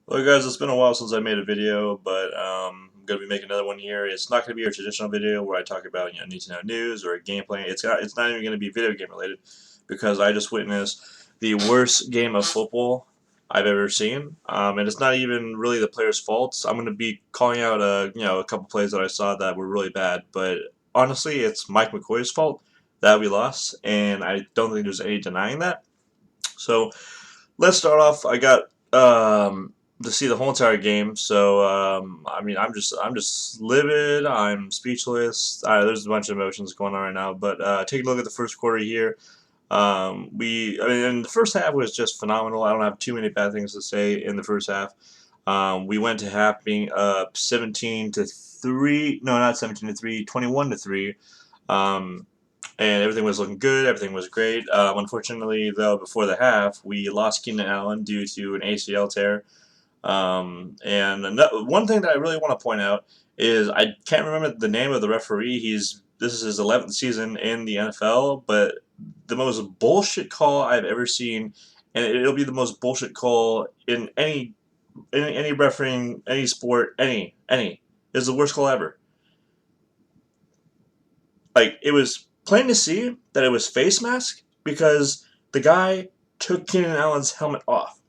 Well, guys, it's been a while since I made a video, but I'm gonna be making another one here. It's not gonna be a traditional video where I talk about need to know news or gameplay. It's not even gonna be video game related because I just witnessed the worst game of football I've ever seen, and it's not even really the players' faults. I'm gonna be calling out a couple plays that I saw that were really bad, but honestly, it's Mike McCoy's fault that we lost, and I don't think there's any denying that. So let's start off. I got to see the whole entire game. So I mean, I'm just livid. I'm speechless. There's a bunch of emotions going on right now. But take a look at the first quarter here. I mean, and the first half was just phenomenal. I don't have too many bad things to say in the first half. We went to half being up 17-3. No, not 17-3. 21-3. Um, and everything was looking good. Everything was great. Unfortunately, though, before the half, we lost Keenan Allen due to an ACL tear. One thing that I really want to point out is I can't remember the name of the referee. This is his 11th season in the NFL, but the most bullshit call I've ever seen, and it'll be the most bullshit call in any refereeing, any sport, any is the worst call ever. Like, it was plain to see that it was face mask because the guy took Keenan Allen's helmet off.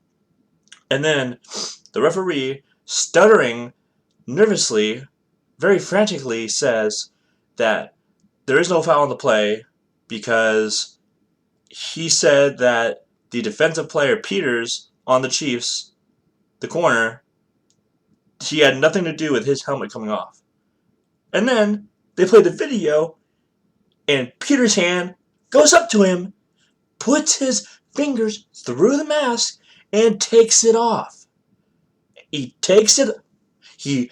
And then the referee, stuttering nervously, very frantically, says that there is no foul on the play because he said that the defensive player, Peters, on the Chiefs, the corner, he had nothing to do with his helmet coming off. And then they played the video, and Peters' hand goes up to him, puts his fingers through the mask, and takes it off. He takes it. He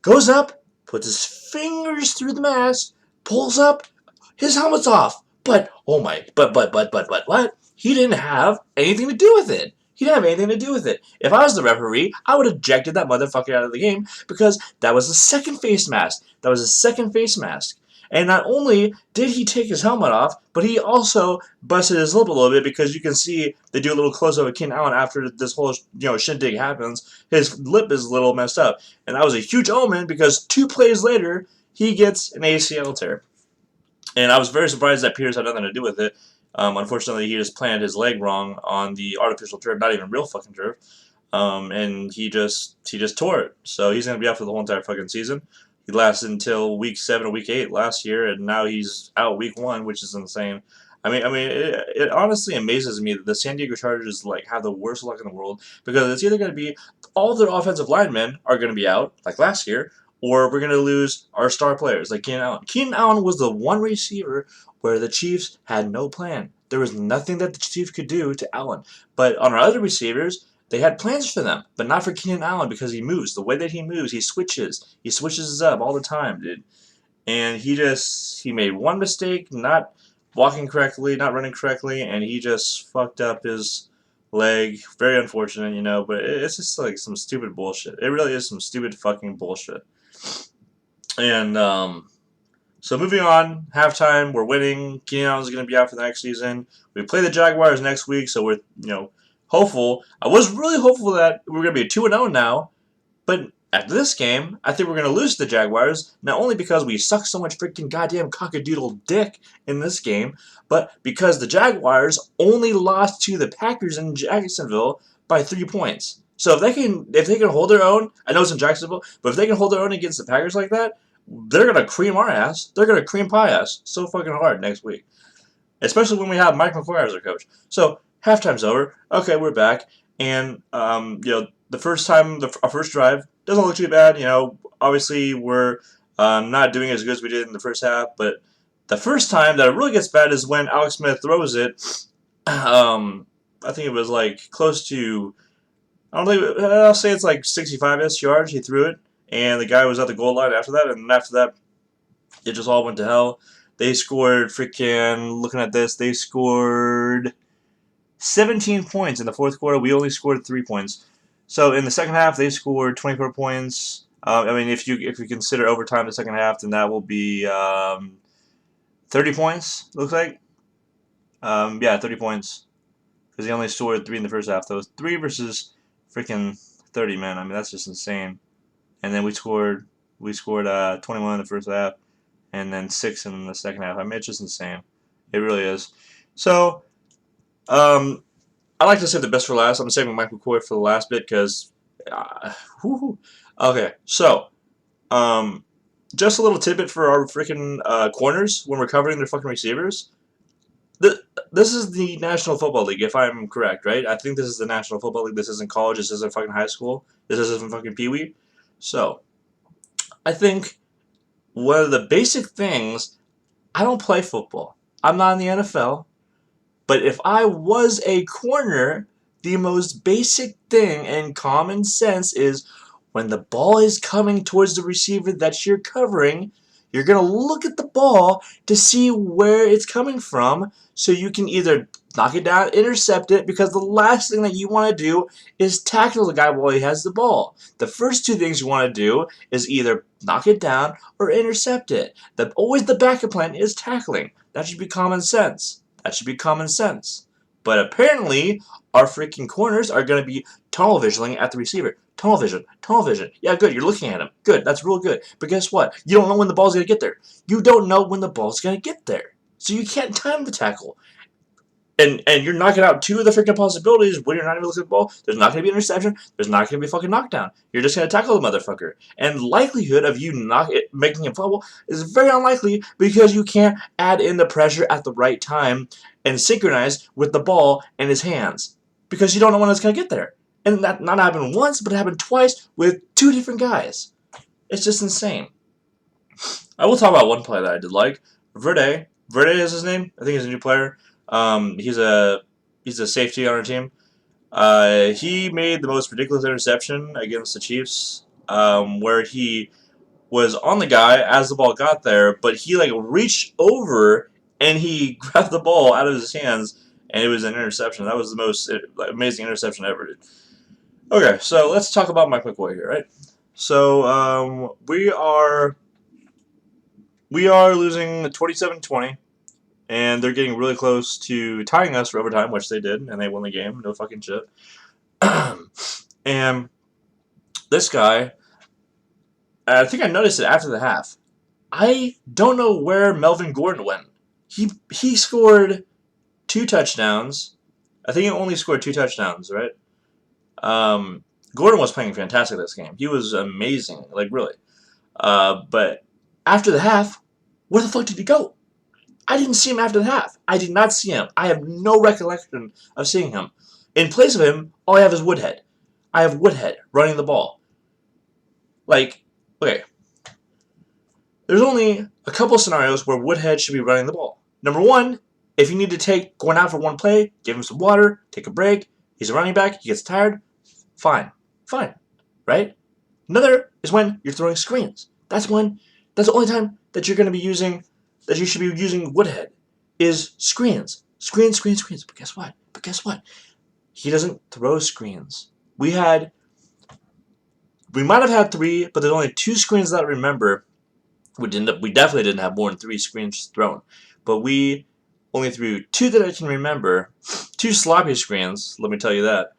goes up, puts his fingers through the mask, pulls up, his helmet's off. But oh my, but what? He didn't have anything to do with it. He didn't have anything to do with it. If I was the referee, I would have ejected that motherfucker out of the game because that was the second face mask. That was his second face mask. And not only did he take his helmet off, but he also busted his lip a little bit because you can see they do a little close up of Keenan Allen after this whole shindig happens. His lip is a little messed up, and that was a huge omen because 2 plays later he gets an ACL tear. And I was very surprised that Peters had nothing to do with it. Unfortunately, he just planted his leg wrong on the artificial turf, not even real fucking turf, and he just tore it. So he's gonna be out for the whole entire fucking season. He lasted until week 7 or week 8 last year, and now he's out week 1, which is insane. It honestly amazes me that the San Diego Chargers have the worst luck in the world because it's either going to be all their offensive linemen are going to be out like last year, or we're going to lose our star players like Keenan Allen. Keenan Allen was the one receiver where the Chiefs had no plan. There was nothing that the Chiefs could do to Allen. But on our other receivers, they had plans for them, but not for Keenan Allen because he moves. The way that he moves, he switches. He switches up all the time, dude. And he made one mistake, not walking correctly, not running correctly, and he just fucked up his leg. Very unfortunate, but it's just like some stupid bullshit. It really is some stupid fucking bullshit. And so moving on, halftime, we're winning. Keenan Allen's going to be out for the next season. We play the Jaguars next week, so we're hopeful. I was really hopeful that we were going to be 2-0 now, but after this game, I think we're going to lose to the Jaguars, not only because we suck so much freaking goddamn cockadoodle dick in this game, but because the Jaguars only lost to the Packers in Jacksonville by 3 points. So if they can hold their own, I know it's in Jacksonville, but if they can hold their own against the Packers like that, they're gonna cream our ass. They're gonna cream pie ass so fucking hard next week, especially when we have Mike McCoy as our coach. So halftime's over. Okay, we're back, and the first time, our first drive doesn't look too bad. Obviously we're not doing as good as we did in the first half, but the first time that it really gets bad is when Alex Smith throws it. I think it was like close to, I don't think, I'll say it's like 65-ish yards. He threw it, and the guy was at the goal line after that, and after that, it just all went to hell. They scored freaking, looking at this, they scored 17 points in the fourth quarter. We only scored 3 points. So in the second half, they scored 24 points. If you consider overtime the second half, then that will be 30 points. Looks like, 30 points because they only scored 3 in the first half. So it was 3 versus freaking 30, man. I mean, that's just insane. And then we scored 21 in the first half, and then 6 in the second half. I mean, it's just insane. It really is. So, I like to save the best for last. I'm saving Mike McCoy for the last bit because, uh, okay. So, um, just a little tidbit for our freaking corners when we're covering their fucking receivers. This is the National Football League, if I'm correct, right? I think this is the National Football League. This isn't college. This isn't fucking high school. This isn't fucking Pee Wee. So, I think one of the basic things, I don't play football. I'm not in the NFL. But if I was a corner, the most basic thing and common sense is when the ball is coming towards the receiver that you're covering, you're going to look at the ball to see where it's coming from so you can either knock it down, intercept it, because the last thing that you want to do is tackle the guy while he has the ball. The first two things you want to do is either knock it down or intercept it. Always the backup plan is tackling. That should be common sense. That should be common sense. But apparently, our freaking corners are going to be tunnel visioning at the receiver. Tunnel vision. Tunnel vision. Yeah, good. You're looking at him. Good. That's real good. But guess what? You don't know when the ball's going to get there. You don't know when the ball's going to get there. So you can't time the tackle. And you're knocking out two of the freaking possibilities when you're not even looking at the ball. There's not going to be an interception. There's not going to be a fucking knockdown. You're just going to tackle the motherfucker. And likelihood of you making him fumble is very unlikely because you can't add in the pressure at the right time and synchronize with the ball in his hands because you don't know when it's going to get there. And that not happened once, but it happened twice with two different guys. It's just insane. I will talk about one play that I did like. Verde is his name. I think he's a new player. He's a safety on our team. He made the most ridiculous interception against the Chiefs, where he was on the guy as the ball got there, but he like reached over and he grabbed the ball out of his hands, and it was an interception. That was the most amazing interception I ever did. Okay, so let's talk about Mike McCoy here, right? So we are losing 27-20. And they're getting really close to tying us for overtime, which they did, and they won the game. No fucking shit. And this guy, I think I noticed it after the half. I don't know where Melvin Gordon went. He scored 2 touchdowns. I think he only scored 2 touchdowns, right? Gordon was playing fantastic this game. He was amazing, like really. But after the half, where the fuck did he go? I didn't see him after the half. I did not see him. I have no recollection of seeing him. In place of him, all I have is Woodhead. I have Woodhead running the ball. Like, okay. There's only a couple scenarios where Woodhead should be running the ball. Number one, if you need to going out for one play, give him some water, take a break. He's a running back. He gets tired. Fine. Right? Another is when you're throwing screens. That's the only time that you're going to be using that you should be using Woodhead is screens. Screens. But guess what? He doesn't throw screens. We might have had 3, but there's only 2 screens that I remember. We definitely didn't have more than 3 screens thrown. But we only threw 2 that I can remember. 2 sloppy screens, let me tell you that.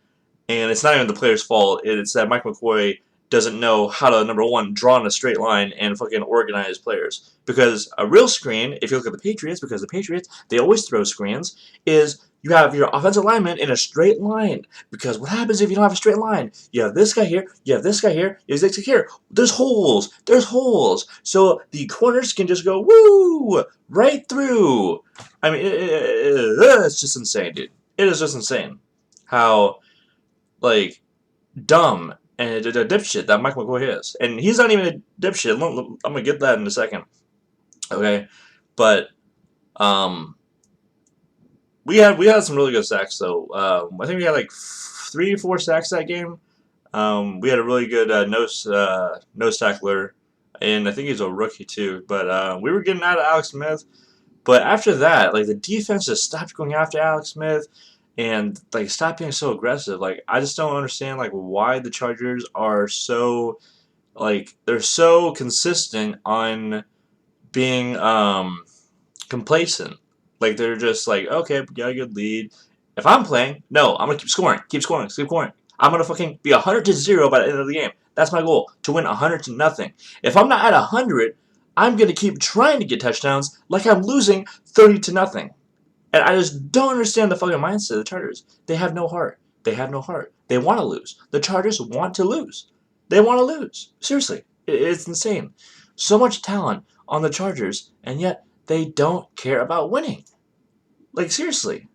And it's not even the player's fault. It's that Mike McCoy doesn't know how to, number one, draw in a straight line and fucking organize players. Because a real screen, if you look at the Patriots, because the Patriots, they always throw screens, is you have your offensive lineman in a straight line. Because what happens if you don't have a straight line? You have this guy here, you have this guy here, you have this guy here. There's holes. So the corners can just go, woo, right through. I mean, it's just insane, dude. It is just insane how, like, dumb and a dipshit that Mike McCoy is. And he's not even a dipshit. I'm going to get that in a second. Okay? But, we had some really good sacks, though. I think we had, like, 3 or 4 sacks that game. We had a really good nose tackler, and I think he's a rookie, too. But we were getting out of Alex Smith. But after that, like, the defense just stopped going after Alex Smith. And, like, stop being so aggressive. Like, I just don't understand, like, why the Chargers are so, like, they're so consistent on being complacent. Like, they're just like, okay, we got a good lead. If I'm playing, no, I'm going to keep scoring. I'm gonna fucking be 100-0 by the end of the game. That's my goal, to win 100-0. If I'm not at 100, I'm gonna keep trying to get touchdowns like I'm losing 30-0. And I just don't understand the fucking mindset of the Chargers. They have no heart. They have no heart. They want to lose. The Chargers want to lose. They want to lose. Seriously. It's insane. So much talent on the Chargers, and yet they don't care about winning. Like, seriously.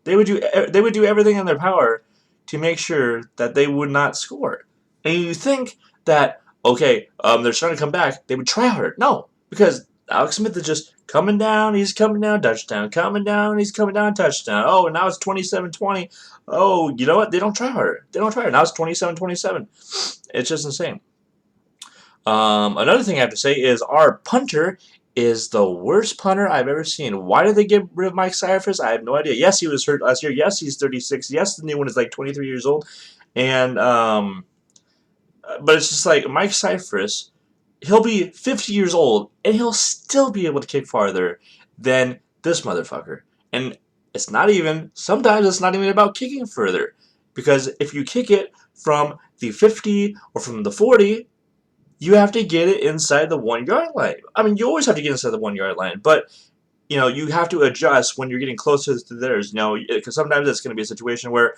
They would do everything in their power to make sure that they would not score. And you think that, okay, they're starting to come back, they would try harder. No, because Alex Smith is just coming down, he's coming down, touchdown, coming down, he's coming down, touchdown. Oh, and now it's 27-20. Oh, you know what? They don't try harder. They don't try harder. Now it's 27-27. It's just insane. Another thing I have to say is our punter is the worst punter I've ever seen. Why did they get rid of Mike Cyphers? I have no idea. Yes, he was hurt last year. Yes, he's 36. Yes, the new one is like 23 years old. And but it's just like Mike Cyphers, he'll be 50 years old and he'll still be able to kick farther than this motherfucker. And sometimes it's not even about kicking further. Because if you kick it from the 50 or from the 40, you have to get it inside the 1 yard line. I mean, you always have to get inside the 1 yard line, but you have to adjust when you're getting closer to theirs. Because sometimes it's going to be a situation where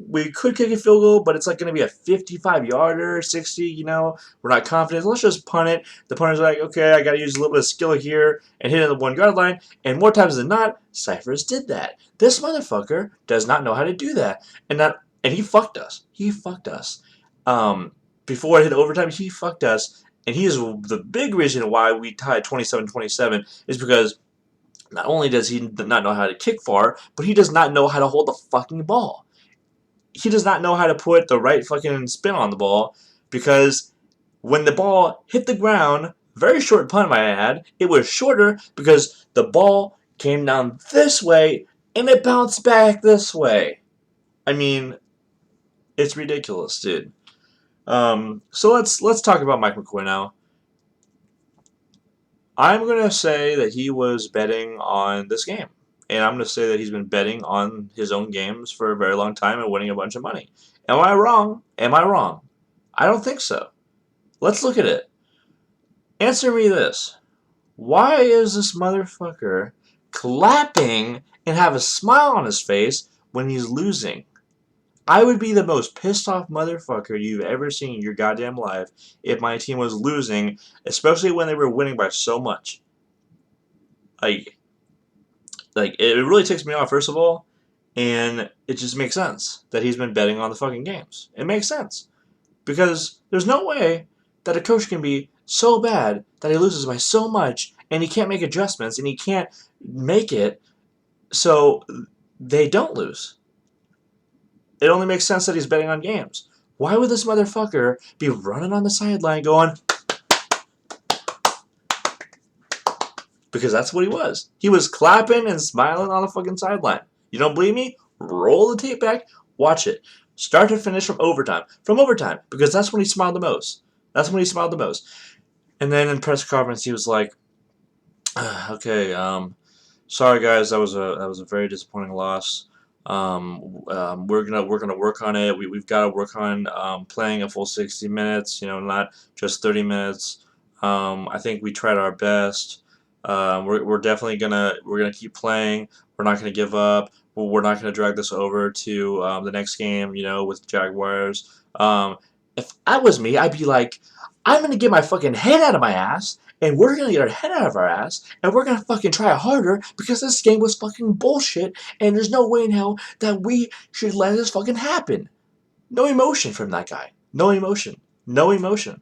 we could kick a field goal, but it's like going to be a 55-yarder, 60. We're not confident. Let's just punt it. The punter's like, okay, I got to use a little bit of skill here and hit it at the 1 yard line. And more times than not, Cyphers did that. This motherfucker does not know how to do that, and he fucked us. He fucked us. Before it hit overtime, he fucked us, and he is the big reason why we tied 27-27 is because not only does he not know how to kick far, but he does not know how to hold the fucking ball. He does not know how to put the right fucking spin on the ball, because when the ball hit the ground, very short punt might I add, it was shorter because the ball came down this way and it bounced back this way. I mean, it's ridiculous, dude. So let's talk about Mike McCoy now. I'm going to say that he was betting on this game. And I'm going to say that he's been betting on his own games for a very long time and winning a bunch of money. Am I wrong? Am I wrong? I don't think so. Let's look at it. Answer me this. Why is this motherfucker clapping and have a smile on his face when he's losing? I would be the most pissed off motherfucker you've ever seen in your goddamn life if my team was losing, especially when they were winning by so much. Like it really ticks me off, first of all, and it just makes sense that he's been betting on the fucking games. It makes sense. Because there's no way that a coach can be so bad that he loses by so much and he can't make adjustments and he can't make it so they don't lose. It only makes sense that he's betting on games. Why would this motherfucker be running on the sideline going... Because that's what he was. He was clapping and smiling on the fucking sideline. You don't believe me? Roll the tape back. Watch it. Start to finish from overtime. From overtime. Because that's when he smiled the most. That's when he smiled the most. And then in press conference he was like, okay, sorry guys, that was a very disappointing loss. We're gonna work on it. We've got to work on playing a full 60 minutes. Not just 30 minutes. I think we tried our best. We're definitely gonna keep playing. We're not gonna give up. We're not gonna drag this over to the next game. With Jaguars. If that was me, I'd be like, I'm gonna get my fucking head out of my ass. And we're going to get our head out of our ass, and we're going to fucking try harder because this game was fucking bullshit, and there's no way in hell that we should let this fucking happen. No emotion from that guy. No emotion. No emotion.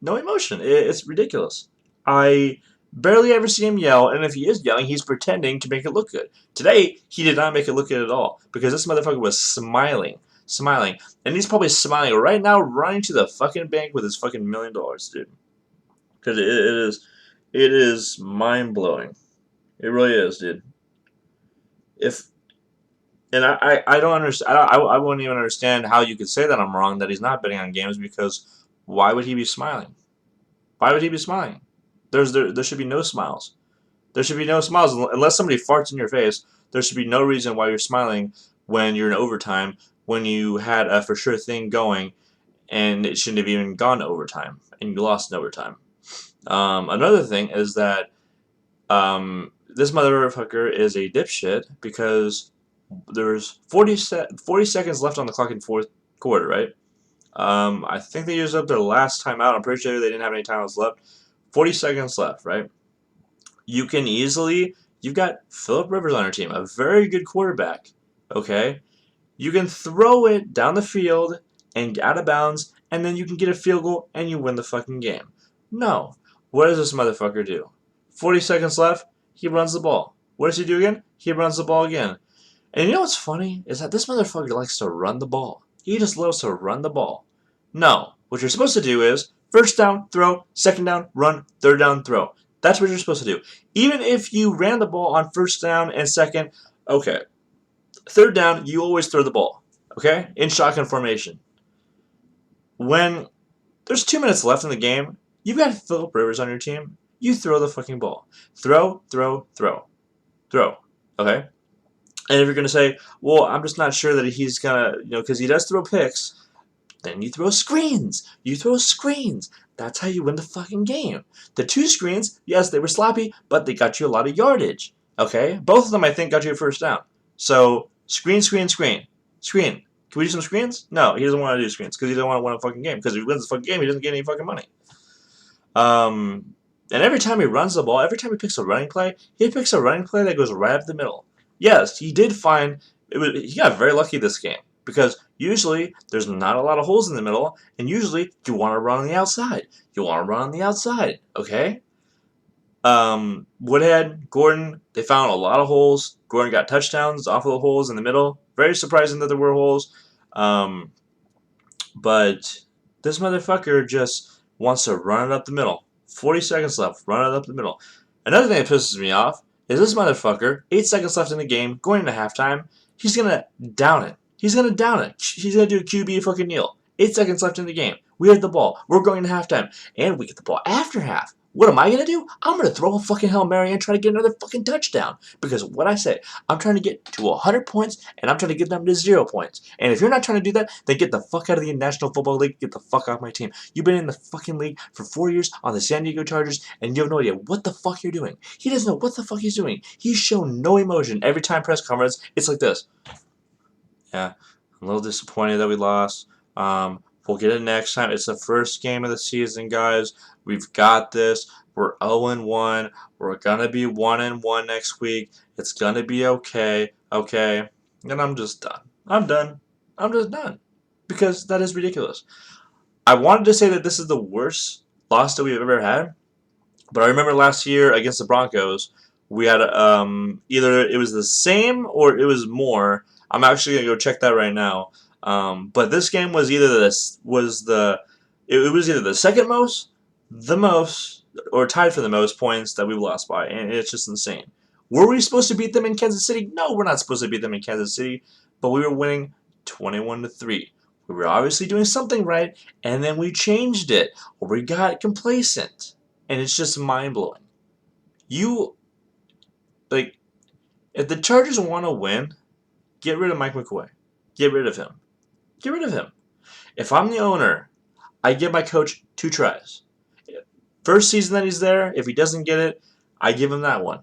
No emotion. It's ridiculous. I barely ever see him yell, and if he is yelling, he's pretending to make it look good. Today, he did not make it look good at all because this motherfucker was smiling. And he's probably smiling right now, running to the fucking bank with his fucking $1 million, dude. Because it is mind-blowing. It really is, dude. I don't understand. I wouldn't even understand how you could say that I'm wrong, that he's not betting on games, because why would he be smiling? Why would he be smiling? There should be no smiles. There should be no smiles unless somebody farts in your face. There should be no reason why you're smiling when you're in overtime when you had a for sure thing going and it shouldn't have even gone to overtime and you lost in overtime. Another thing is that this motherfucker is a dipshit because there's 40 seconds left on the clock in fourth quarter, right? I think they used up their last timeout. I'm pretty sure they didn't have any timeouts left. 40 seconds left, right? You can easily, you've got Phillip Rivers on your team, a very good quarterback, okay? You can throw it down the field and out of bounds, and then you can get a field goal and you win the fucking game. No. What does this motherfucker do? 40 seconds left, he runs the ball. What does he do again? He runs the ball again. And you know what's funny? Is that this motherfucker likes to run the ball. He just loves to run the ball. No. What you're supposed to do is first down, throw, second down, run, third down, throw. That's what you're supposed to do. Even if you ran the ball on first down and second, okay. Third down, you always throw the ball, okay? In shotgun formation. When there's 2 minutes left in the game, you've got Phillip Rivers on your team, you throw the fucking ball. Throw, throw, throw. Throw, okay? And if you're going to say, well, I'm just not sure that he's going to, because he does throw picks, then you throw screens. You throw screens. That's how you win the fucking game. The 2 screens, yes, they were sloppy, but they got you a lot of yardage, okay? Both of them, I think, got you a first down. So, screen, screen, screen. Screen. Can we do some screens? No, he doesn't want to do screens because he doesn't want to win a fucking game. Because if he wins the fucking game, he doesn't get any fucking money. And every time he runs the ball, every time he picks a running play, he picks a running play that goes right up the middle. Yes, he did find he got very lucky this game because usually there's not a lot of holes in the middle, and usually you want to run on the outside. You want to run on the outside, okay? Woodhead, Gordon, they found a lot of holes. Gordon got touchdowns off of the holes in the middle. Very surprising that there were holes. But this motherfucker just wants to run it up the middle. 40 seconds left, run it up the middle. Another thing that pisses me off is this motherfucker, 8 seconds left in the game, going into halftime, he's going to down it. He's going to down it. He's going to do a QB fucking kneel. 8 seconds left in the game. We had the ball. We're going to halftime. And we get the ball after half. What am I going to do? I'm going to throw a fucking Hail Mary and try to get another fucking touchdown. Because what I say, I'm trying to get to 100 points, and I'm trying to get them to 0 points. And if you're not trying to do that, then get the fuck out of the National Football League. Get the fuck off my team. You've been in the fucking league for 4 years on the San Diego Chargers, and you have no idea what the fuck you're doing. He doesn't know what the fuck he's doing. He's shown no emotion. Every time press conference, it's like this. Yeah, I'm a little disappointed that we lost. We'll get it next time. It's the first game of the season, guys. We've got this. We're 0-1. We're going to be 1-1 next week. It's going to be okay. Okay. And I'm just done. I'm done. I'm just done. Because that is ridiculous. I wanted to say that this is the worst loss that we've ever had. But I remember last year against the Broncos, we had either it was the same or it was more. I'm actually going to go check that right now. But this game was either it was either the second most, the most, or tied for the most points that we lost by, and it's just insane. Were we supposed to beat them in Kansas City? No, we're not supposed to beat them in Kansas City, but we were winning 21-3. We were obviously doing something right, and then we changed it, or we got complacent, and it's just mind blowing. If the Chargers want to win, get rid of Mike McCoy. Get rid of him. Get rid of him. If I'm the owner, I give my coach 2 tries. First season that he's there, if he doesn't get it, I give him that one.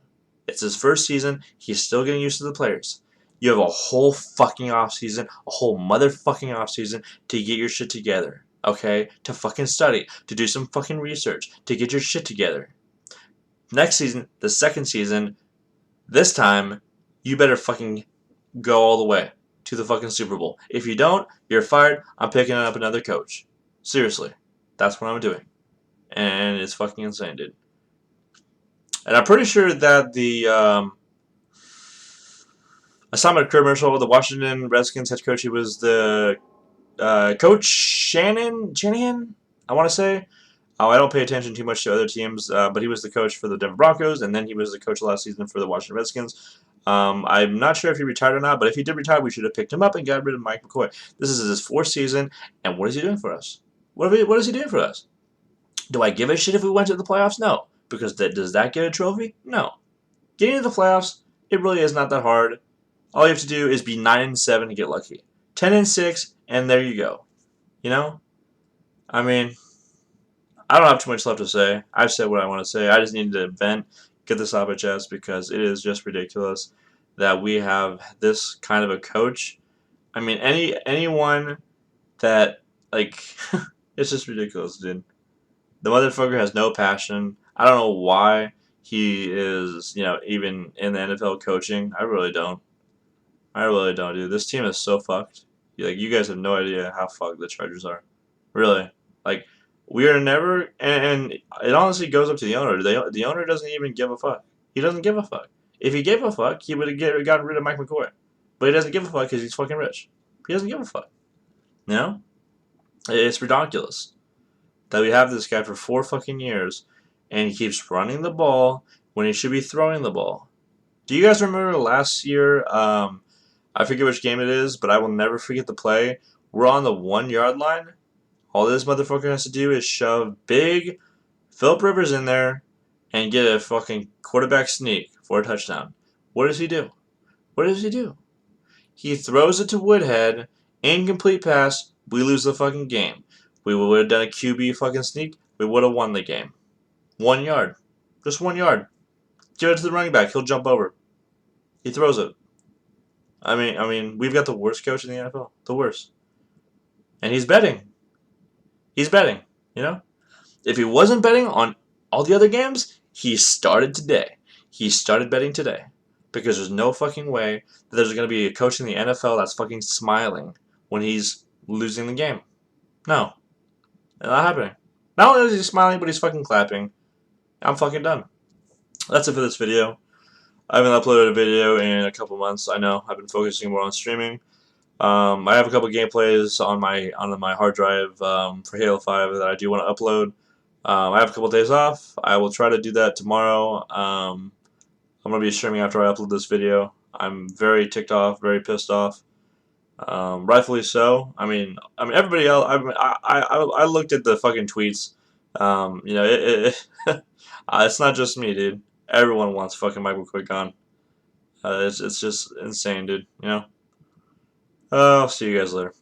It's his first season. He's still getting used to the players. You have a whole fucking offseason, a whole motherfucking offseason to get your shit together, okay? To fucking study, to do some fucking research, to get your shit together. Next season, the second season, this time, you better fucking go all the way to the fucking Super Bowl. If you don't, you're fired. I'm picking up another coach. Seriously. That's what I'm doing. And it's fucking insane, dude. And I'm pretty sure that the assignment commercial, the Washington Redskins head coach, he was the coach Shanahan, I want to say. I don't pay attention too much to other teams, but he was the coach for the Denver Broncos, and then he was the coach last season for the Washington Redskins. I'm not sure if he retired or not, but if he did retire, we should have picked him up and got rid of Mike McCoy. This is his 4th season, and what is he doing for us? What is he doing for us? Do I give a shit if we went to the playoffs? No. Because does that get a trophy? No. Getting to the playoffs, it really is not that hard. All you have to do is be 9-7 to get lucky. 10-6, and there you go. You know, I mean, I don't have too much left to say. I've said what I want to say. I just needed to vent, get this off my chest because it is just ridiculous that we have this kind of a coach. I mean, anyone that like, it's just ridiculous, dude. The motherfucker has no passion. I don't know why he is, even in the NFL coaching. I really don't. I really don't, dude. This team is so fucked. Like, you guys have no idea how fucked the Chargers are. Really. Like, we are never, and it honestly goes up to the owner. The owner doesn't even give a fuck. He doesn't give a fuck. If he gave a fuck, he would have gotten rid of Mike McCoy. But he doesn't give a fuck because he's fucking rich. He doesn't give a fuck. You know? It's ridiculous that we have this guy for 4 fucking years, and he keeps running the ball when he should be throwing the ball. Do you guys remember last year? I forget which game it is, but I will never forget the play. We're on the 1 yard line. All this motherfucker has to do is shove big Philip Rivers in there and get a fucking quarterback sneak for a touchdown. What does he do? What does he do? He throws it to Woodhead, incomplete pass. We lose the fucking game. We would have done a QB fucking sneak. We would have won the game. 1 yard, just 1 yard. Give it to the running back. He'll jump over. He throws it. I mean, we've got the worst coach in the NFL, the worst, and he's betting. He's betting. You know, if he wasn't betting on all the other games, he started today. He started betting today because there's no fucking way that there's going to be a coach in the NFL that's fucking smiling when he's losing the game. No, not happening. Not only is he smiling, but he's fucking clapping. I'm fucking done. That's it for this video. I haven't uploaded a video in a couple months. I know I've been focusing more on streaming. I have a couple gameplays on my hard drive for Halo 5 that I do want to upload. I have a couple days off. I will try to do that tomorrow. I'm gonna be streaming after I upload this video. I'm very ticked off, very pissed off. Rightfully so. Everybody else. I looked at the fucking tweets. It's not just me, dude. Everyone wants fucking Michael McCoy gone. It's just insane, dude. I'll see you guys later.